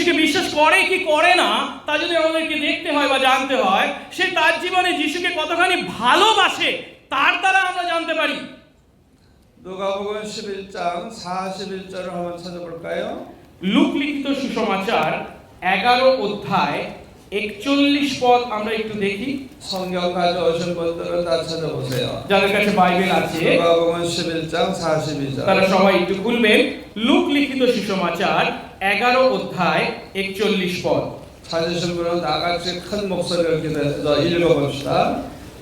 যিশুকে বিশ্বাস করে কি করে না তা যদি আমাদেরকে দেখতে হয় বা জানতে হয়, সে তার জীবনে যিশুকে কতখানি ভালোবাসে তার দ্বারা আমরা জানতে পারি। 누가복음 11장 41절을 한번 찾아볼까요? লুক লিখিত সুসমাচার 11 অধ্যায় 41 পদ আমরা একটু দেখি। 성경 가져오신 분들은 다 찾아보세요. যাদের কাছে বাইবেল আছে 누가복음 11장 42절. তারা সবাই একটু খুলবেন। লুক লিখিত সুসমাচার 11 অধ্যায় 41 পদ। 찾으신 분은 다 같이 큰 목소리로 기도해서 읽어봅시다.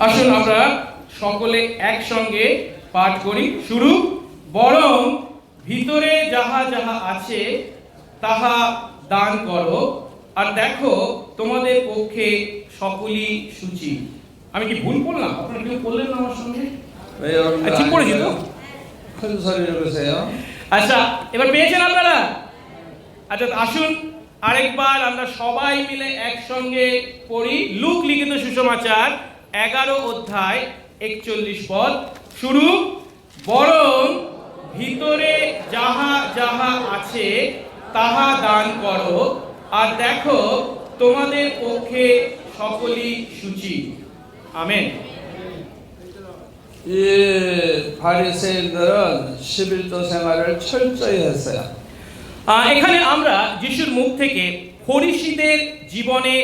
আসুন আমরা সকলে একসঙ্গে পাঠ করি। শুরু। বরং ভিতরে যাহা যাহা আছে তাহা দান করো, আর দেখো তোমাদের পক্ষে সকলই সূচি। আমি কি ভুল বললাম? আপনারা কেউ বললেন না আমার সঙ্গে? 왜 여러분들 ঠিক পড়েছি তো? 큰 소리로 읽으세요? আচ্ছা, এবার পেয়েছেন আপনারা? আচ্ছা, আসুন আরেকবার আমরা সবাই মিলে একসঙ্গে পড়ি। লুক লিখিত সুসমাচার 11 অধ্যায় 41 পদ। শুরু। বরং ভিতরে যাহা যাহা আছে তাহা দান করো, আর দেখো তোমাদের পক্ষে সকলই সূচি। আমেন। 이 바리새인들은 11조 생활을 철저히 했어요. এখানে আমরা যিশুর মুখ থেকে ফরিসীদের জীবনে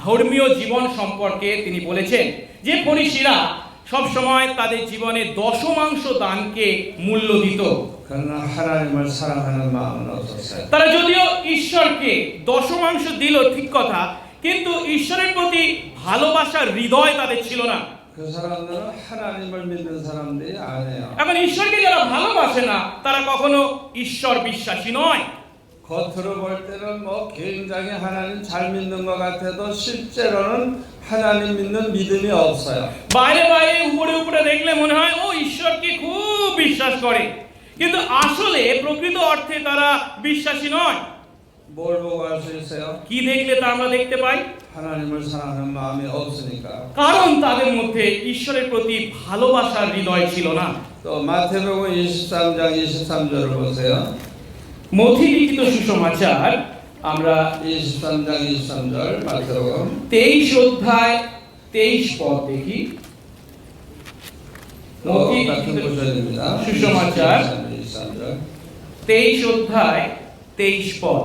ধর্মীয় জীবন সম্পর্কে তিনি বলেছেন যে ফরিসীরা সব সময় তাদের জীবনে দশমাংশ দানকে মূল্য দিত। 그러나 하나님을 사랑하는 마음은 없었어요. তারা যদিও ঈশ্বরকে দশমাংশ দিল ঠিক কথা, কিন্তু ঈশ্বরের প্রতি ভালোবাসার হৃদয় তাদের ছিল না। 그 사람들은 하나님을 믿는 사람들이 아니에요. এখন ঈশ্বরকে যারা ভালোবাসে না তারা কখনো ঈশ্বর বিশ্বাসী নয়। 겉으로 볼 때는 뭐 굉장히 하나님 잘 믿는 것 같아도 실제로는 하나님 믿는 믿음이 없어요. বাইরে বাইরে উপরে উপরে দেখলে মনে হয় ও ঈশ্বরকে খুব বিশ্বাস করে, কিন্তু আসলে প্রকৃত অর্থে তারা বিশ্বাসী নয়। 뭘 보고 알 수 있어요? কি দেখলে তা আমরা দেখতে পাই? 하나님을 사랑하는 마음이 없으니까. কারণ তাদের মধ্যে ঈশ্বরের প্রতি ভালোবাসার হৃদয় ছিল না। 또 마태복음 23장 23절을 보세요. মথি লিখিত সুসমাচার আমরা 23장 23절 마태복음 23 অধ্যায় 23 পদ দেখি। মথি 같은 구절입니다. সুসমাচার 23절 23 অধ্যায় 23 পদ।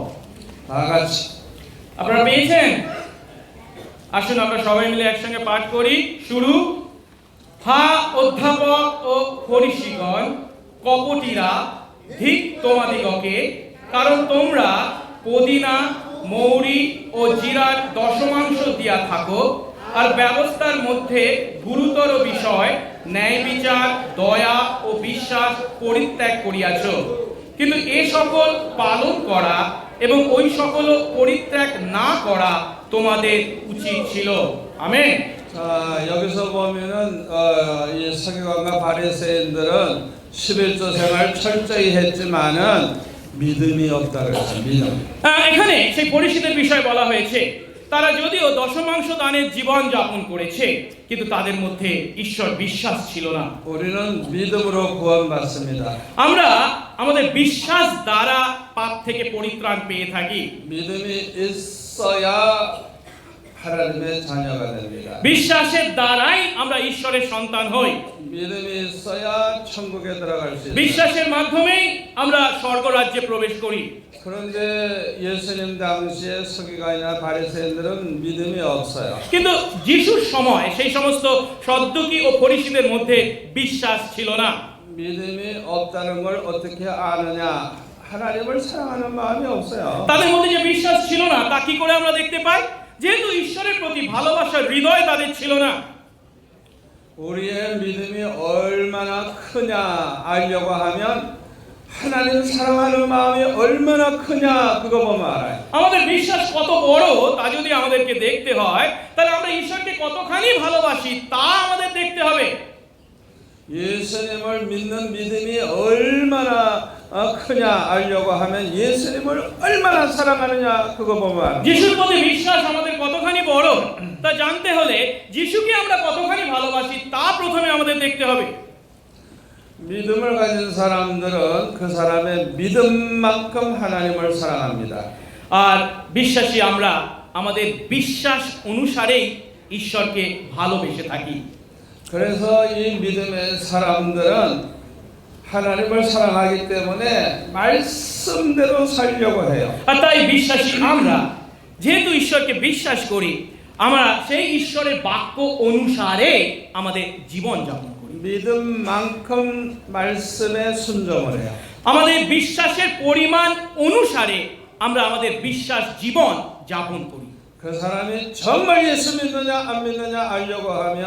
다 같이 আপনারা পেয়েছেন? আসুন আমরা সবাই মিলে একসঙ্গে পাঠ করি। শুরু। হা অধ্যাপক ও ফরিসীগণ, কপটীরা, ধিক তোমাদিগকে, কারণ তোমরা পদিনা, মৌরি ও জিরার দশমাংশ দিয়া থাকো, আর ব্যবস্থার মধ্যে গুরুতর বিষয় ন্যায় বিচার, দয়া ও বিশ্বাস পরিত্যাগ করিয়াছ। কিন্তু এ সকল পালন করা এবং ওই সকল পরিত্যাগ না করা তোমাদের উচিত ছিল। আমেন। 자, 여기서 보면은 이 서기관과 바리새인들은 11조 생활 철저히 했지만은 믿음이 없다 그랬어요. 믿음. এখানে সেই ফরিসীদের বিষয় বলা হয়েছে। তারা যদিও দশমাংশ দানের জীবন যাপন করেছে, কিন্তু তাদের মধ্যে ঈশ্বর বিশ্বাস ছিল না। 우리는 믿음으로 구원받습니다. আমরা আমাদের বিশ্বাস দ্বারা পাপ থেকে পরিত্রাণ পেয়ে থাকি। 믿음이 있어야 하나님의 자녀가 됩니다. বিশ্বাসের দ্বারাই আমরা ঈশ্বরের সন্তান হই। 믿음이 있어야 천국에 들어갈 수 있어요. বিশ্বাসের মাধ্যমেই আমরা স্বর্গরাজ্যে প্রবেশ করি। 그런데 예수님 당시에 서기관이나 바리새인들은 믿음이 없어요. কিন্তু যিশুর সময় সেই সমস্ত সদ্দুকী ও ফরিসীদের মধ্যে বিশ্বাস ছিল না। 믿음이 없다는 걸 어떻게 아느냐? 하나님을 사랑하는 마음이 없어요. তাদের মধ্যে যে বিশ্বাস ছিল না তা কি করে আমরা দেখতে পাই? যেহেতু ঈশ্বরের প্রতি ভালোবাসার হৃদয় তাদের ছিল না। 우리의 믿음이 얼마나 크냐 알려고 하면 하나님 사랑하는 마음이 얼마나 크냐 그거 보면 알아요. আমাদের বিশ্বাস কত বড় তা যদি আমাদেরকে দেখতে হয়, তাহলে আমরা ঈশ্বরকে কতখানি ভালোবাসি তা আমাদের দেখতে হবে। 예수님을 믿는 믿음이 얼마나 크냐 알려고 하면 예수님을 얼마나 사랑하느냐 그거 보면 알아요. যিশুর প্রতি বিশ্বাস আমাদের কতখানি বড় তা জানতে হলে যিশুকে আমরা কতখানি ভালোবাসি তা প্রথমে আমাদের দেখতে হবে। 믿음을 가진 사람들은 그 사람의 믿음만큼 하나님을 사랑합니다. আর বিশ্বাসী আমরা আমাদের বিশ্বাস অনুসারেই ঈশ্বরকে ভালোবেসে থাকি। 그래서 이 믿음의 사람들은 하나님을 사랑하기 때문에 말씀대로 살려고 해요. আর তাই বিশ্বাসী আমরা যেহেতু ঈশ্বরকে বিশ্বাস করি, আমরা সেই ঈশ্বরের বাক্য অনুসারে আমাদের জীবন যাপন করি। 믿음만큼 말씀에 순종을 해요. আমাদের বিশ্বাসের পরিমাণ অনুসারে আমরা আমাদের বিশ্বাস জীবন যাপন করি। 그 사람이 정말 예수 믿느냐 안 믿느냐 알려고 하면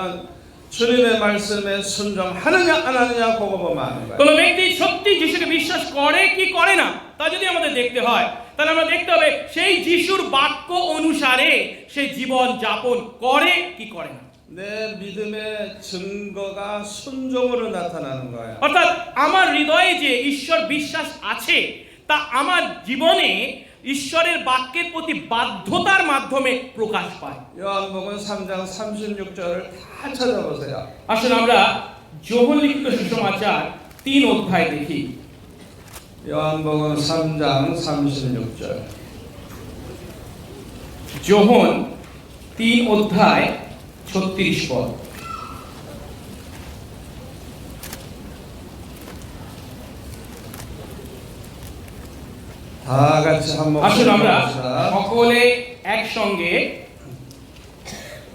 주님의 말씀에 순종하느냐 안 하느냐 그거 보면 아는 거예요. কোন ব্যক্তি সত্যি যিশুকে বিশ্বাস করে কি করে না তা যদি আমাদের দেখতে হয়, তাহলে আমরা দেখতে হবে সেই যিশুর বাক্য অনুসারে সে জীবন যাপন করে কি করে না। 내 믿음의 증거가 순종으로 나타나는 거예요. অর্থাৎ আমার হৃদয়ে যে ঈশ্বর বিশ্বাস আছে তা আমার জীবনে ঈশ্বরের বাক্যের প্রতি বাধ্যতার মাধ্যমে প্রকাশ পায়। 요한복음 3장 36절을 다 찾아보세요. আসলে আমরা যোহন লিখিত সুসমাচার 3 অধ্যায় দেখি। 요한복음 3장 36절. যোহন 3 অধ্যায় 36 পদ। 다 같이 한번 আসুন আমরা 봅시다. সকলে একসঙ্গে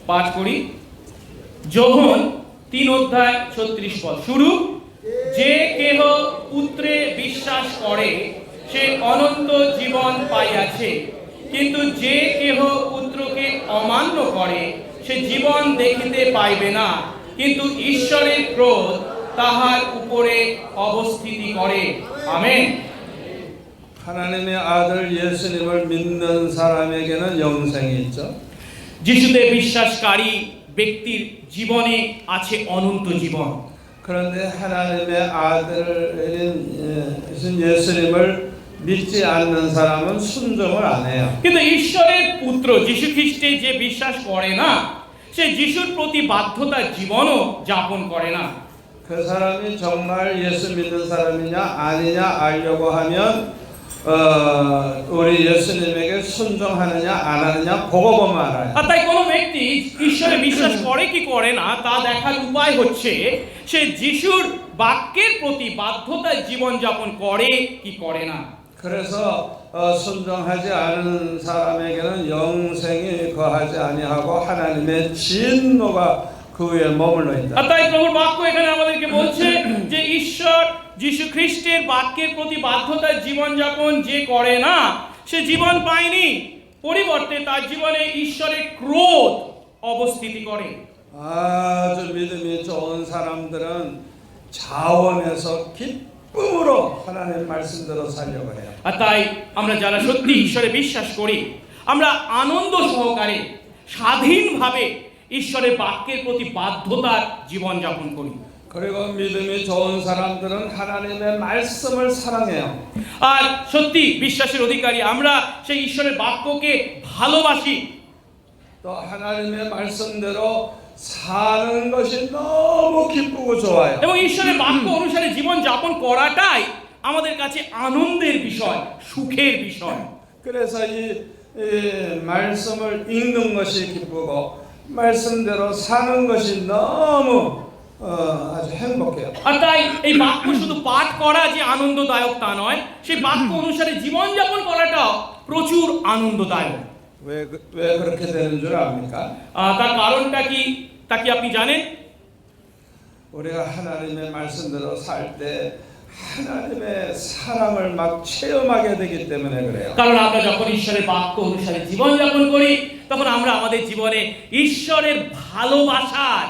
পাঠ করি। যোহন 3 অধ্যায় 36 পদ শুরু। যে কেহ পুত্রে বিশ্বাস করে সে অনন্ত জীবন পাইয়াছে, কিন্তু যে কেহ পুত্রকে অমান্য করে সে জীবন দেখিতে পাইবে না, কিন্তু ঈশ্বরের ক্রোধ তাহার উপরে অবস্থিতি করে। আমেন। 하나님의 아들 예수님을 믿는 사람에게는 영생이 있죠. যিশুতে বিশ্বাসকারী ব্যক্তির জীবনে আছে অনন্ত জীবন। 그런데 하나님의 아들인 예수님을 믿지 않는 사람은 순종을 안 해요. কিন্তু ঈশ্বরের পুত্র যিশু খ্রিস্টে যে বিশ্বাস করে না সে যিশুর প্রতি বাধ্যতার জীবনও যাপন করে না। 그 사람이 정말 예수 믿는 사람이냐 아니냐 알려고 하면 우리 예수님에게 순종하느냐 안 하느냐 그거 보면 알아요. আর তাই কোনো ব্যক্তি ঈশ্বরে বিশ্বাস করে কি করে না তা দেখার উপায় হচ্ছে সে যিশুর বাক্যের প্রতি বাধ্যতার জীবন যাপন করে কি করে না। 그래서 순종하지 않은 사람에게는 영생이 거하지 아니하고 하나님의 진노가 그 위에 머물러 있다. আর তাই প্রভুর বাক্য এখানে আমাদেরকে বলছে যে ঈশ্বর যিশু খ্রিস্টের বাক্যের প্রতি বাধ্যতার জীবন যাপন যে করে না সে জীবন পায়নি, পরিবর্তে তার জীবনে ঈশ্বরের ক্রোধ অবস্থিতি করে। 아주 믿음이 좋은 사람들은 자원해서 기쁨으로 하나님 말씀대로 살려고 해요. আর তাই আমরা যারা সত্যি ঈশ্বরে বিশ্বাস করি আমরা আনন্দ সহকারে স্বাধীনভাবে ঈশ্বরের বাক্যের প্রতি বাধ্যতার জীবন যাপন করি। 그리고 믿음이 좋은 사람들은 하나님의 말씀을 사랑해요. আর সত্যি বিশ্বাসের অধিকারী আমরা সেই ঈশ্বরের বাক্যকে ভালোবাসি। 또 하나님의 말씀대로 사는 것이 너무 기쁘고 좋아요. এবং ঈশ্বরের বাক্য অনুসারে জীবন যাপন করাটাই আমাদের কাছে আনন্দের বিষয়, সুখের বিষয়। 그래서 이 말씀을 읽는 것이 기쁘고 말씀대로 사는 것이 너무 아주 행복해요. আর তাই এই বাক্য শুধু পাঠ করা যে আনন্দদায়ক তা নয়, সেই বাক্য অনুসারে জীবন যাপন করাটাও প্রচুর আনন্দদায়ক। 왜 그렇게 되는 줄 압니까? তার কারণটা কি তা কি আপনি জানেন? 우리가 하나님의 말씀대로 살 때 하나님의 사랑을 막 체험하게 되기 때문에 그래요. কারণ আমরা যখন ঈশ্বরের বাক্য অনুসারে জীবন যাপন করি তখন আমরা আমাদের জীবনে ঈশ্বরের ভালোবাসার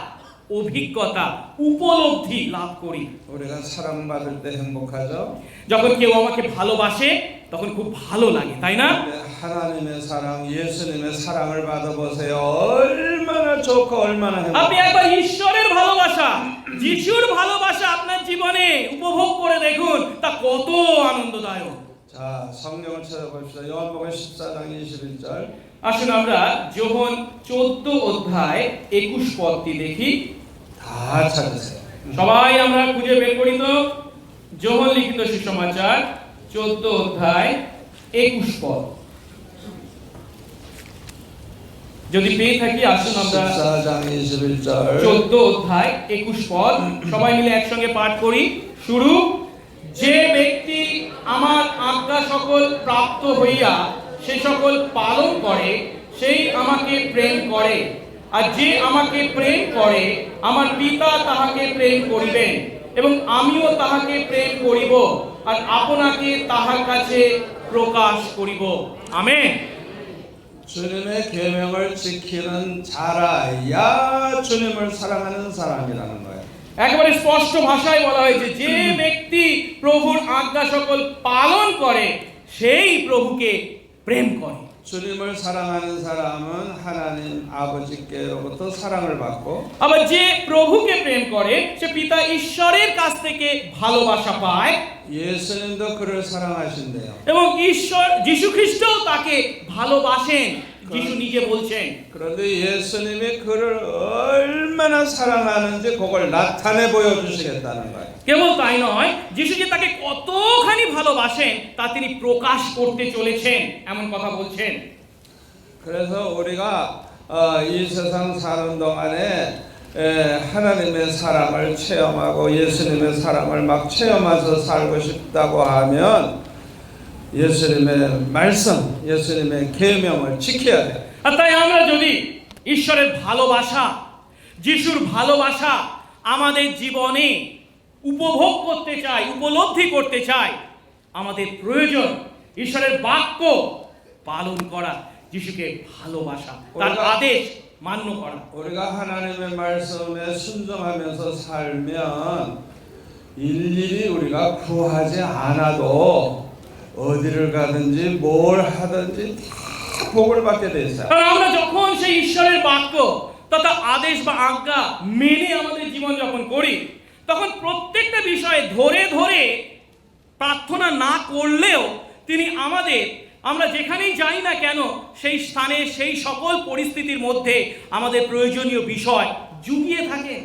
অভিজ্ঞতা উপলব্ধি লাভ করি। 우리가 사랑받을 때 행복하죠. যখন কেউ আমাকে ভালোবাসে তখন খুব ভালো লাগে, তাই না? 하나님의 사랑, 예수님의 사랑을 받아보세요. 얼마나 좋고 얼마나 আপনি 행복해요. একবার ঈশ্বরের ভালোবাসা, যিশুর ভালোবাসা আপনার জীবনে উপভোগ করে দেখুন, তা কত আনন্দদায়ক। 자, 성경을 찾아봅시다. 요한복음 14장 21절. আসুন আমরা যোহন 14 অধ্যায় 21 পদটি দেখি। 다 찾으세요. সবাই আমরা খুঁজে বের করি তো। যোহন লিখিত সুসমাচার 14 অধ্যায় 21 পদ। যদি পেয়ে থাকি আসুন আমরা 14장 21절 14 অধ্যায় 21 পদ সবাই মিলে একসঙ্গে পাঠ করি। শুরু। যে ব্যক্তি আমার আজ্ঞা সকল প্রাপ্ত হইয়া সে সকল পালন করে সেই আমাকে প্রেম করে, আর যে আমাকে প্রেম করে আমার পিতা তাহাকে প্রেম করিবেন, এবং আমিও তাহাকে প্রেম করিব আর আপনাকে তাহার কাছে প্রকাশ করিব। আমেন। 주님의 계명을 지키는 자라야 주님을 사랑하는 사람이라는 거예요. একেবারে স্পষ্ট ভাষায় বলা হয়েছে যে ব্যক্তি প্রভুর আজ্ঞা সকল পালন করে সেই প্রভুকে প্রেম করে। 주님을 사랑하는 사람은 하나님 아버지께로부터 사랑을 받고 আবার যে প্রভুকে প্রেম করে সে পিতা ঈশ্বরের কাছ থেকে ভালোবাসা পায়, 예수님도 그를 사랑하신대요. এবং ঈশ্বর যীশু খ্রিস্টও তাকে ভালোবাসেন। যীশু নিজে বলছেন। 그런데 예수님이 그를 얼마나 사랑하는지 그걸 나타내 보여주시겠다는 거예요. কেবল তাই নয়, যীশু যে তাকে কতখানি ভালোবাসেন তা তিনি প্রকাশ করতে চলেছেন এমন কথা বলছেন। 그래서 우리가 이 세상 사는 동안에 하나님의 사랑을 체험하고 예수님의 사랑을 막 체험해서 살고 싶다고 하면 예수님의 말씀, 예수님의 계명을 지켜야 돼요. আর তাই আমরা যদি ঈশ্বরের ভালোবাসা, যিশুর ভালোবাসা আমাদের জীবনে উপভোগ করতে চাই, উপলব্ধি করতে চাই, আমাদের প্রয়োজন ঈশ্বরের বাক্য পালন করা, যিশুকে ভালোবাসা, তার আদেশ মান্য করা। 우리가 하나님의 말씀에 순종하면서 살면 일일이 우리가 구하지 않아도 어디를 가든지 뭘 하든지 다 복을 받게 돼 있어요. কারণ আমরা যখন সেই ঈশ্বরের বাক্য তথা আদেশ বা আজ্ঞা মেনে আমাদের জীবন যাপন করি, তখন প্রত্যেকটা বিষয়ে ধরে ধরে প্রার্থনা না করলেও তিনি আমরা যেখানেই যাই না কেন সেই স্থানে সেই সকল পরিস্থিতির মধ্যে আমাদের প্রয়োজনীয় বিষয় জুগিয়ে থাকেন।